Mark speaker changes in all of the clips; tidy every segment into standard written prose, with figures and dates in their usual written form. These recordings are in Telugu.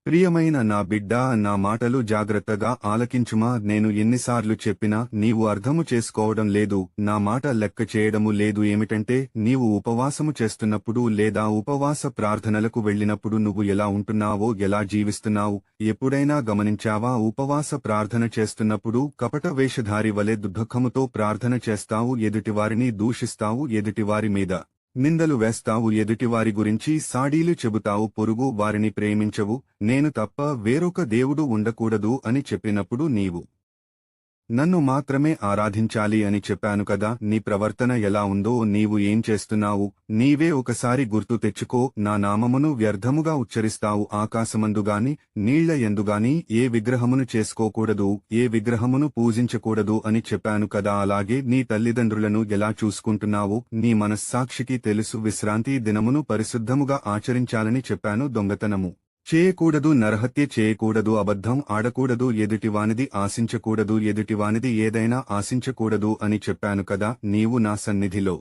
Speaker 1: ప్రియమైన నా బిడ్డా, నా మాటలు జాగ్రత్తగా ఆలకించుమా. నేను ఎన్నిసార్లు చెప్పినా నీవు అర్థము చేసుకోవడం లేదు, నా మాట లెక్క చేయడము లేదు. ఏమిటంటే, నీవు ఉపవాసము చేస్తున్నప్పుడు లేదా ఉపవాస ప్రార్థనలకు వెళ్ళినప్పుడు నువ్వు ఎలా ఉంటున్నావో, ఎలా జీవిస్తున్నావు ఎప్పుడైనా గమనించావా? ఉపవాస ప్రార్థన చేస్తున్నప్పుడు కపట వేషధారి వలె దుఃఖముతో ప్రార్థన చేస్తావు, ఎదుటివారిని దూషిస్తావు, ఎదుటివారి మీద నిందలు వేస్తావు, ఎదుటివారి గురించి సాడీలు చెబుతావు, పొరుగు వారిని ప్రేమించవు. నేను తప్ప వేరొక దేవుడు ఉండకూడదు అని చెప్పినప్పుడు నీవు నన్ను మాత్రమే ఆరాధించాలి అని చెప్పాను కదా. నీ ప్రవర్తన ఎలా ఉందో, నీవు ఏం చేస్తున్నావు నీవే ఒకసారి గుర్తు తెచ్చుకో. నా నామమును వ్యర్థముగా ఉచ్చరిస్తావు. ఆకాశమందుగాని నీళ్ల యందుగాని ఏ విగ్రహమును చేసుకోకూడదు, ఏ విగ్రహమును పూజించకూడదు అని చెప్పాను కదా. అలాగే నీ తల్లిదండ్రులను ఎలా చూసుకుంటున్నావు నీ మనస్సాక్షికి తెలుసు. విశ్రాంతి దినమును పరిశుద్ధముగా ఆచరించాలని చెప్పాను. దొంగతనము చేయకూడదు, నరహత్య చేయకూడదు, అబద్ధం ఆడకూడదు, ఎదుటివానిది ఆశించకూడదు, ఎదుటివానిది ఏదైనా ఆశించకూడదు అని చెప్పాను కదా. నీవు నా సన్నిధిలో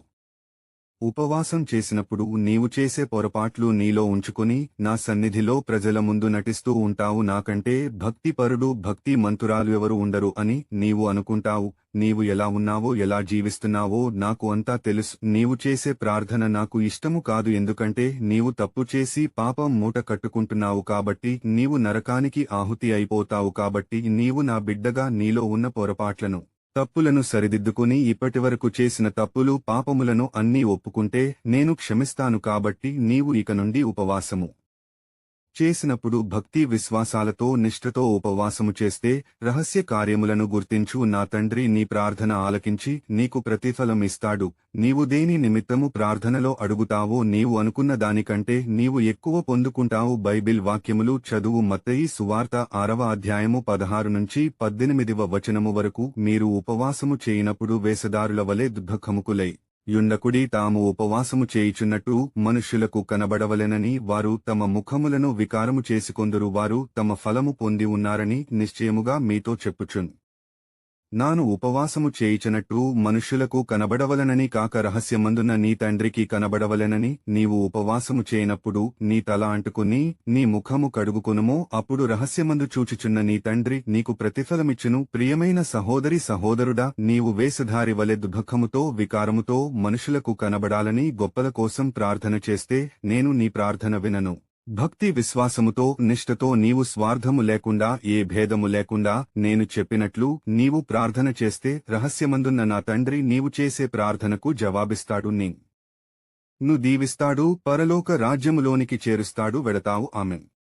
Speaker 1: ఉపవాసం చేసినప్పుడు నీవు చేసే పొరపాట్లు నీలో ఉంచుకుని నా సన్నిధిలో ప్రజల ముందు నటిస్తూ ఉంటావు. నాకంటే భక్తిపరుడు, భక్తి మంతురాలు ఎవరు ఉండరు అని నీవు అనుకుంటావు. నీవు ఎలా ఉన్నావో, ఎలా జీవిస్తున్నావో నాకు అంతా తెలుసు. నీవు చేసే ప్రార్థన నాకు ఇష్టము కాదు, ఎందుకంటే నీవు తప్పు చేసి పాపం మూట కట్టుకుంటున్నావు కాబట్టి. నీవు నరకానికి ఆహుతి అయిపోతావు కాబట్టి. నీవు నా బిడ్డగా నీలో ఉన్న పొరపాట్లను, తప్పులను సరిదిద్దుకుని ఇప్పటివరకు చేసిన తప్పులు, పాపములను అన్నీ ఒప్పుకుంటే నేను క్షమిస్తాను. కాబట్టి నీవు ఇక నుండి ఉపవాసము చేసినప్పుడు భక్తి విశ్వాసాలతో నిష్ఠతో ఉపవాసము చేస్తే రహస్య కార్యములను గుర్తించు. నా తండ్రి నీ ప్రార్థన ఆలకించి నీకు ప్రతిఫలం ఇస్తాడు. నీవు దేని నిమిత్తము ప్రార్థనలో అడుగుతావో నీవు అనుకున్న దానికంటే నీవు ఎక్కువ పొందుకుంటావు. బైబిల్ వాక్యములు చదువు. మత్తయి సువార్త 6వ అధ్యాయము 16 నుంచి 18వ వచనము వరకు. మీరు ఉపవాసము చేయనప్పుడు వేషధారుల వలె దుఃఖముకులై యుండకుడి. తాము ఉపవాసము చేయుచున్నట్టు మనుష్యులకు కనబడవలెనని వారు తమ ముఖములను వికారము చేసుకొందురు. వారు తమ ఫలము పొంది ఉన్నారని నిశ్చయముగా మీతో చెప్పుచున్ నాను ఉపవాసము చేయుచున్నట్టు మనుష్యులకు కనబడవలనని కాక రహస్యమందున నీ తండ్రికి కనబడవలెనని. నీవు ఉపవాసము చేయనప్పుడు నీ తల అంటుకుని నీ ముఖము కడుగుకొనుమో, అప్పుడు రహస్యమందు చూచుచున్న నీ తండ్రి నీకు ప్రతిఫలమిచ్చును. ప్రియమైన సహోదరి సహోదరుడా, నీవు వేషధారి వలె దుఃఖముతో, వికారముతో మనుషులకు కనబడాలని గొప్పల కోసం ప్రార్థన చేస్తే నేను నీ ప్రార్థన వినను. భక్తి విశ్వాసముతో నిష్ఠతో నీవు స్వార్థము లేకుండా, ఏ భేదము లేకుండా నేను చెప్పినట్లు నీవు ప్రార్థన చేస్తే రహస్యమందున్న నా తండ్రి నీవు చేసే ప్రార్థనకు జవాబిస్తాడు. నిన్ను దీవిస్తాడు, పరలోక రాజ్యములోనికి చేరుస్తాడు. వెడతావు. ఆమెన్.